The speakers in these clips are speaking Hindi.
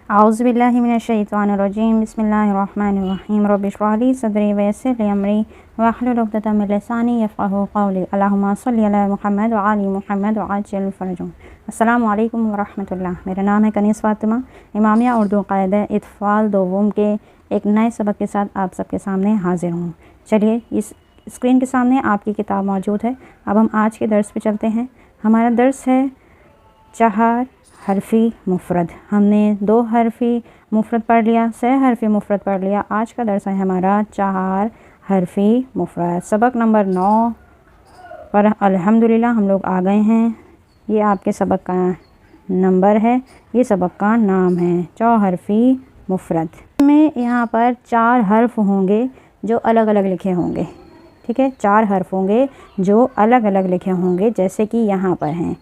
औज़ुबिल्लाहि मिनश्शैतानिर्रजीम बिस्मिल्लाहिर्रहमानिर्रहीम रब्बि इश्रह ली सदरी व यस्सिर ली अमरी वहलुल उक़दतम मिन लिसानी यफ़क़हू क़ौली अल्लाहुम्मा सल्लि अला मुहम्मद व आलि मुहम्मद व आज्जिल फ़रजहुम। अस्सलामु अलैकुम व रहमतुल्लाह। मेरा नाम है कनीज़ फ़ातिमा, इमामिया उर्दू क़ायदा इत्फ़ाल दोम के एक नए सबक के साथ आप सबके सामने हाज़िर हूँ। चलिए, इस स्क्रीन के सामने आपकी किताब मौजूद है। अब हम आज के दर्स पे चलते हैं। हमारा दर्स है 4 हरफ़ी मुफ़रद। हमने 2 हरफ़ी मुफ़रद पढ़ लिया, 6 हरफ़ी मुफ़रद पढ़ लिया। आज का दर्स है हमारा 4 हरफ़ी मुफ़रद। सबक नंबर 9 पर अल्हम्दुलिल्लाह हम लोग आ गए हैं। ये आपके सबक का नंबर है, ये सबक का नाम है 4 हरफ़ी मुफ़रद। में यहाँ पर 4 हर्फ़ होंगे जो अलग अलग लिखे होंगे। ठीक है, 4 हर्फ़ होंगे जो अलग अलग लिखे होंगे, जैसे कि यहाँ पर हैं।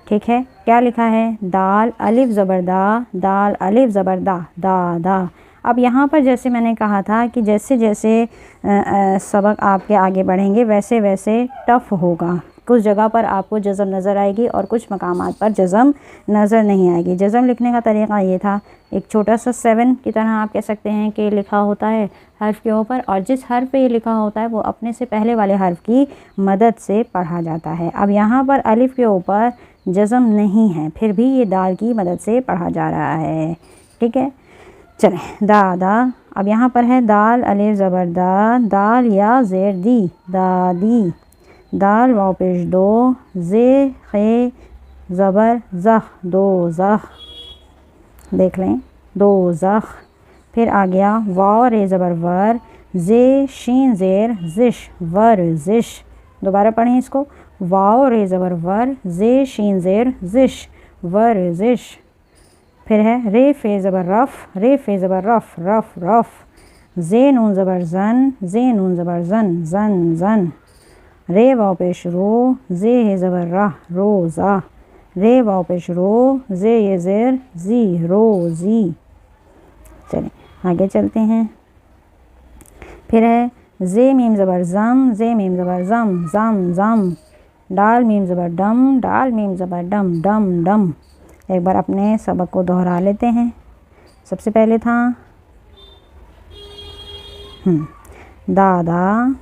ठीक है, क्या लिखा है? दाल अलिफ ज़बर दा, दाल अलिफ ज़बर दा, दा दा। अब यहाँ पर जैसे मैंने कहा था कि जैसे जैसे सबक आपके आगे बढ़ेंगे वैसे वैसे टफ़ होगा। कुछ जगह पर आपको जज़म नज़र आएगी और कुछ मकामात पर जज़म नज़र नहीं आएगी। जज़म लिखने का तरीक़ा ये था, एक छोटा सा 7 की तरह आप कह सकते हैं कि लिखा होता है हर्फ़ के ऊपर, और जिस हर्फ़ पे ये लिखा होता है वो अपने से पहले वाले हर्फ़ की मदद से पढ़ा जाता है। अब यहाँ पर अलिफ़ के ऊपर जज़म नहीं है, फिर भी ये दाल की मदद से पढ़ा जा रहा है। ठीक है, चलें, दा दा। अब यहाँ पर है दाल अलिफ ज़बर दा, दाल या ज़ेर दी, दादी। दाल वाव पेश दो, ज़े खे ज़बर ज़ख, दो ज़ख। देख लें, दो ज़ख। फिर आ गया वाव रे ज़बर वर, ज़े शीन ज़ेर ज़िश, वर ज़िश। दोबारा पढ़ें इसको, वाव रे ज़बर वर, ज़े शीन ज़ेर ज़िश, वर ज़िश। फिर है रे फ़े ज़बर रफ़, रे फ़े ज़बर रफ़, रफ़ रफ़। ज़े नून ज़बर ज़न, ज़े नून ज़बर ज़न, ज़न ज़न। रे वाव पेश रो, ज़े हे ज़बर राह, रो ज़ा। रे वाव पेश रो, ज़े ये ज़ेर ज़ी, रो ज़ी। चलें आगे चलते हैं। फिर है ज़े मीम ज़बर ज़म, ज़े मीम ज़बर ज़म, ज़म ज़म। डाल मीम ज़बर डम, डाल मीम ज़बर डम, डम डम। एक बार अपने सबक को दोहरा लेते हैं। सबसे पहले था दादा,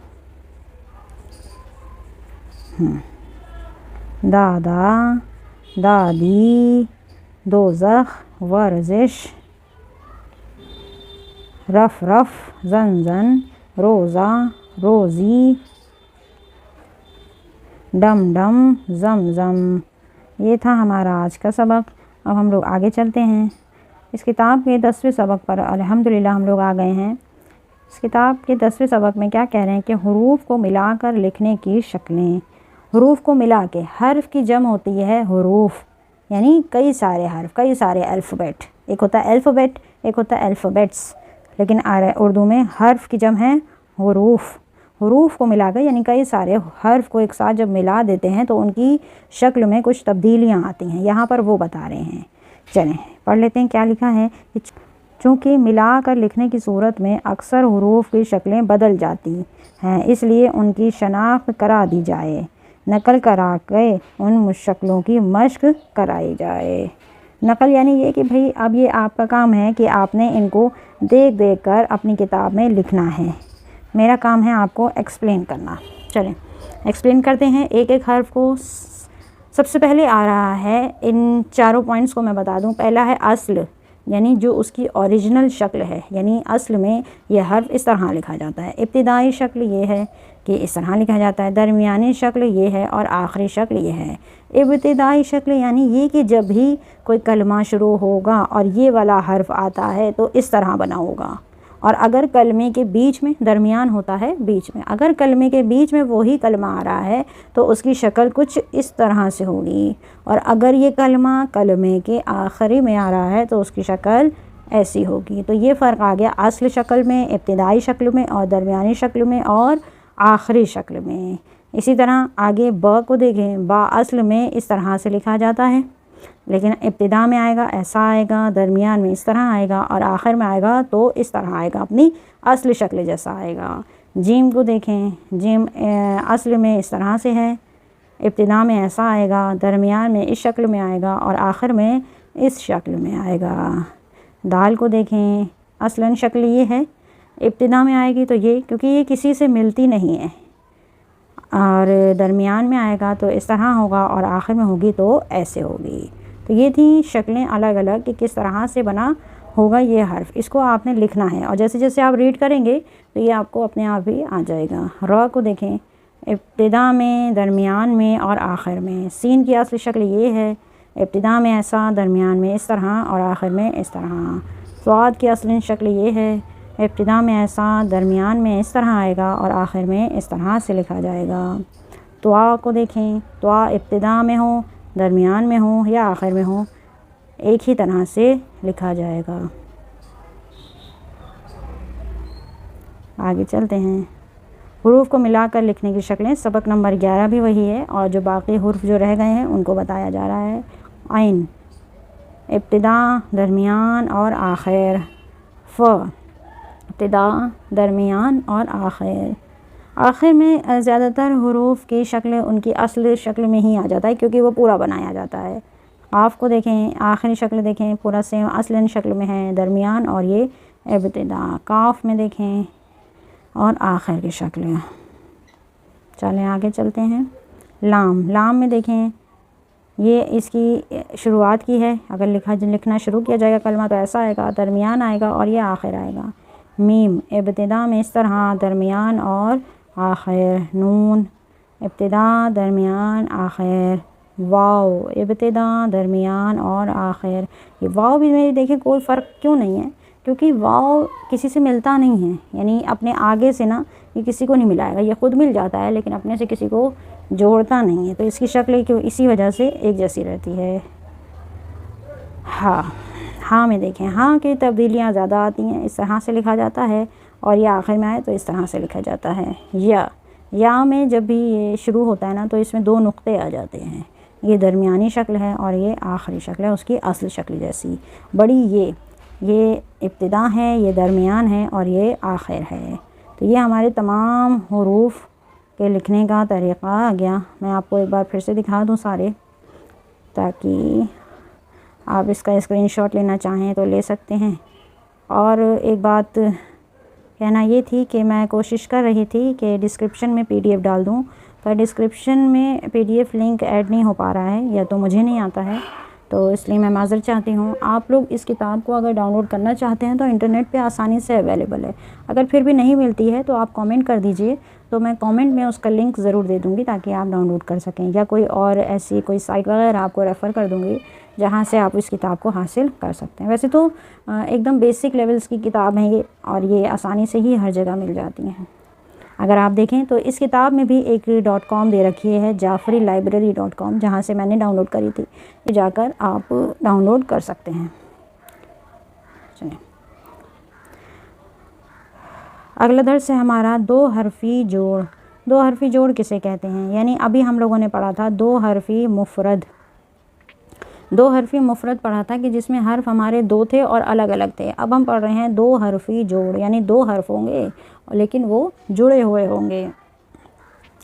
दादा, दादी, दोज़ख, वर्जिश, रफ़ रफ़, ज़न ज़न, रोज़ा, रोज़ी, डम डम, ज़म ज़म। ये था हमारा आज का सबक। अब हम लोग आगे चलते हैं। इस किताब के 10वें सबक पर अल्हम्दुलिल्लाह हम लोग आ गए हैं। इस किताब के 10वें सबक में क्या कह रहे हैं कि हुरूफ को मिलाकर लिखने की शक्लें। हुरूफ को मिला के, हर्फ की जम होती है हुरूफ, यानी कई सारे हर्फ, कई सारे अल्फ़ाबेट। एक होता है अल्फ़ाबेट, एक होता है अल्फ़ाबेट्स, लेकिन उर्दू में हर्फ की जम है हुरूफ। हुरूफ को मिलाकर यानी कई सारे हर्फ को एक साथ जब मिला देते हैं तो उनकी शक्ल में कुछ तब्दीलियाँ आती हैं। यहाँ पर वो बता रहे हैं। चलें पढ़ लेते हैं क्या लिखा है। चूँकि मिलाकर लिखने की सूरत में अक्सर हुरूफ की शक्लें बदल जाती हैं, इसलिए उनकी शनाख्त करा दी जाए, नकल करा के उन शक्लों की मश्क कराई जाए। नकल यानी ये कि भाई अब ये आपका काम है कि आपने इनको देख देख कर अपनी किताब में लिखना है। मेरा काम है आपको एक्सप्लेन करना। चलें एक्सप्लेन करते हैं एक एक हर्फ को। सबसे पहले आ रहा है, इन चारों पॉइंट्स को मैं बता दूं। पहला है अस्ल, यानी जो उसकी ओरिजिनल शक्ल है, यानी अस्ल में यह हर्फ इस तरह लिखा जाता है। इब्तिदाई शक्ल ये है कि इस तरह लिखा जाता है, दरमियानी शक्ल ये है और आखिरी शक्ल ये है। इब्तिदाई शक्ल यानी ये कि जब भी कोई कलमा शुरू होगा और ये वाला हर्फ आता है तो इस तरह बना होगा, और अगर कलमे के बीच में, दरमियान होता है बीच में, अगर कलमे के बीच में वही कलमा आ रहा है तो उसकी शक्ल कुछ इस तरह से होगी, और अगर ये कलमा कलमे के आखिरी में आ रहा है तो उसकी शक्ल ऐसी होगी। तो ये फ़र्क आ गया अस्ल शक्ल में, इब्तिदाई शक्ल में, और दरमियानी शक्ल में और आखिरी शक्ल में। इसी तरह आगे ब को देखें, बा अस्ल में इस तरह से लिखा जाता है, लेकिन इब्तिदा में आएगा ऐसा आएगा, दरमियान में इस तरह आएगा और आखिर में आएगा तो इस तरह आएगा, अपनी असली शक्ल जैसा आएगा। जीम को देखें, जीम असल में इस तरह से है, इब्तिदा में ऐसा आएगा, दरमियान में इस शक्ल में आएगा और आखिर में इस शक्ल में आएगा। दाल को देखें, असलन शक्ल ये है, इब्तिदा में आएगी तो ये, क्योंकि ये किसी से मिलती नहीं है, और दरमियान में आएगा तो इस तरह होगा, और आखिर में होगी तो ऐसे होगी। तो ये थी शक्लें अलग अलग कि किस तरह से बना होगा ये हर्फ। इसको आपने लिखना है, और जैसे जैसे आप रीड करेंगे तो ये आपको अपने आप ही आ जाएगा। र को देखें, इब्तिदा में, दरमियान में और आखिर में। सीन की असली शक्ल ये है, इब्तिदा में ऐसा, दरमियान में इस तरह और आखिर में इस तरह। स्वाद की असली शक्ल ये है, इब्तिदा में ऐसा, दरमियान में इस तरह आएगा और आखिर में इस तरह से लिखा जाएगा। त्वा को देखें, त्वा इब्तिदा में हो, दरमियान में हो या आखिर में हो, एक ही तरह से लिखा जाएगा। आगे चलते हैं। हुरूफ को मिलाकर लिखने की शक्लें, सबक नंबर 11 भी वही है, और जो बाकी हुर्फ जो रह गए हैं उनको बताया जा रहा है। आइन, इब्तिदा, दरमियान और आखिर। फ, इब्तिदा, दरमियान और आखिर। आखिर में ज़्यादातर हुरूफ की शक्ल उनकी असली शक्ल में ही आ जाता है, क्योंकि वो पूरा बनाया जाता है। काफ को देखें, आखिरी शक्ल देखें, पूरा सेम असलन शक्ल में है, दरमियान और ये इब्तिदा। काफ में देखें और आखिर की शक्ल। चलें आगे चलते हैं। लाम, लाम में देखें, ये इसकी शुरुआत की है, अगर लिखना शुरू किया जाएगा कलमा तो ऐसा आएगा, दरमियान आएगा और ये आखिर आएगा। मीम, इब्तिदा में इस तरह, दरमियान और आखिर। नून, इब्तिदा, दरमियान, आखिर। वाव, इब्तिदा, दरमियान और आखिर। ये वाव भी मेरी देखें कोई फ़र्क क्यों नहीं है, क्योंकि वाव किसी से मिलता नहीं है, यानी अपने आगे से ना ये किसी को नहीं मिलाएगा, ये ख़ुद मिल जाता है लेकिन अपने से किसी को जोड़ता नहीं है, तो इसकी शक्ल क्यों इसी वजह से एक जैसी रहती है। हाँ, हाँ में देखें, हाँ की तब्दीलियाँ ज़्यादा आती हैं, इस तरह से लिखा जाता है, और ये आखिर में आए तो इस तरह से लिखा जाता है। या में जब भी ये शुरू होता है ना तो इसमें 2 नुक्ते आ जाते हैं, ये दरमियानी शक्ल है और ये आखिरी शक्ल है उसकी असली शक्ल जैसी। बड़ी ये इब्तिदा है, ये दरमियान है और ये आखिर है। तो ये हमारे तमाम हुरूफ के लिखने का तरीक़ा आ गया। मैं आपको एक बार फिर से दिखा दूँ सारे, ताकि आप इसका स्क्रीनशॉट लेना चाहें तो ले सकते हैं। और एक बात कहना ये थी कि मैं कोशिश कर रही थी कि डिस्क्रिप्शन में PDF डाल दूँ, पर डिस्क्रिप्शन में PDF लिंक ऐड नहीं हो पा रहा है, या तो मुझे नहीं आता है, तो इसलिए मैं माज़र चाहती हूँ। आप लोग इस किताब को अगर डाउनलोड करना चाहते हैं तो इंटरनेट पे आसानी से अवेलेबल है। अगर फिर भी नहीं मिलती है तो आप कमेंट कर दीजिए, तो मैं कमेंट में उसका लिंक ज़रूर दे दूँगी ताकि आप डाउनलोड कर सकें, या कोई और ऐसी कोई साइट वगैरह आपको रेफ़र कर दूँगी जहाँ से आप इस किताब को हासिल कर सकते हैं। वैसे तो एकदम बेसिक लेवल्स की किताब है ये, और ये आसानी से ही हर जगह मिल जाती हैं। अगर आप देखें तो इस किताब में भी एक .com दे रखी है, jafrilibrary.com, जहाँ से मैंने डाउनलोड करी थी, ये जाकर आप डाउनलोड कर सकते हैं। चलिए अगला दर्स है हमारा 2 हरफ़ी जोड़। 2 हरफ़ी जोड़ किसे कहते हैं, यानी अभी हम लोगों ने पढ़ा था 2 हरफ़ी मुफ़रद। 2 हरफ़ी मुफ़रद पढ़ा था कि जिसमें हर्फ हमारे 2 थे और अलग अलग थे। अब हम पढ़ रहे हैं 2 हरफ़ी जोड़, यानी 2 हर्फ होंगे लेकिन वो जुड़े हुए होंगे।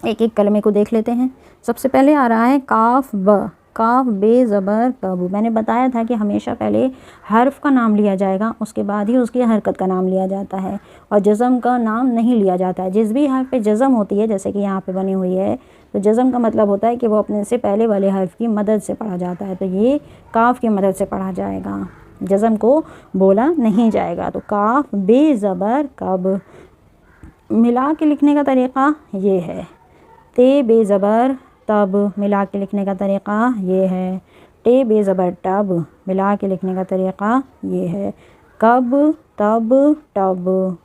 एक एक कलमे को देख लेते हैं। सबसे पहले आ रहा है काफ ब, काफ बे ज़बर कब। मैंने बताया था कि हमेशा पहले हर्फ का नाम लिया जाएगा, उसके बाद ही उसकी हरकत का नाम लिया जाता है, और जज़म का नाम नहीं लिया जाता है। जिस भी हर्फ पे जज़म होती है, जैसे कि यहाँ पे बनी हुई है, तो जज़म का मतलब होता है कि वो अपने से पहले वाले हर्फ की मदद से पढ़ा जाता है, तो ये काफ की मदद से पढ़ा जाएगा, जज़म को बोला नहीं जाएगा। तो काफ बे ज़बर कब। मिला के लिखने का तरीक़ा ये है। ते बे ज़बर तब, मिला के लिखने का तरीक़ा ये है। टे बे ज़बर टब, मिला के लिखने का तरीक़ा ये है। कब, तब, टब।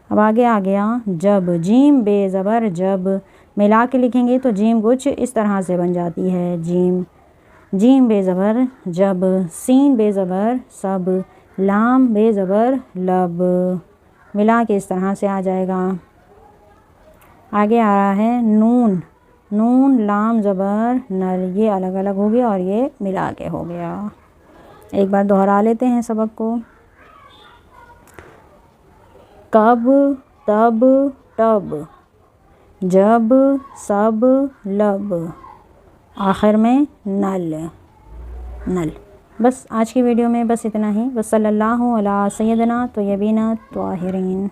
अब आगे आ गया जब। जीम बे ज़बर जब, मिला के लिखेंगे तो जीम कुछ इस तरह से बन जाती है, जीम। जीम बे ज़बर जब। सीन बे ज़बर सब, लाम बे ज़बर लब, मिला के इस तरह से आ जाएगा। आगे आ रहा है नून। नून लाम ज़बर नर, ये अलग अलग हो गया और ये मिला के हो गया। एक बार दोहरा लेते हैं सबक को। कब, तब, टब, जब, सब, लब, आखिर में नल। नल बस आज की वीडियो में बस इतना ही। वसल्लल्लाहु अला सय्यदना तय्यबीना ताहिरीन।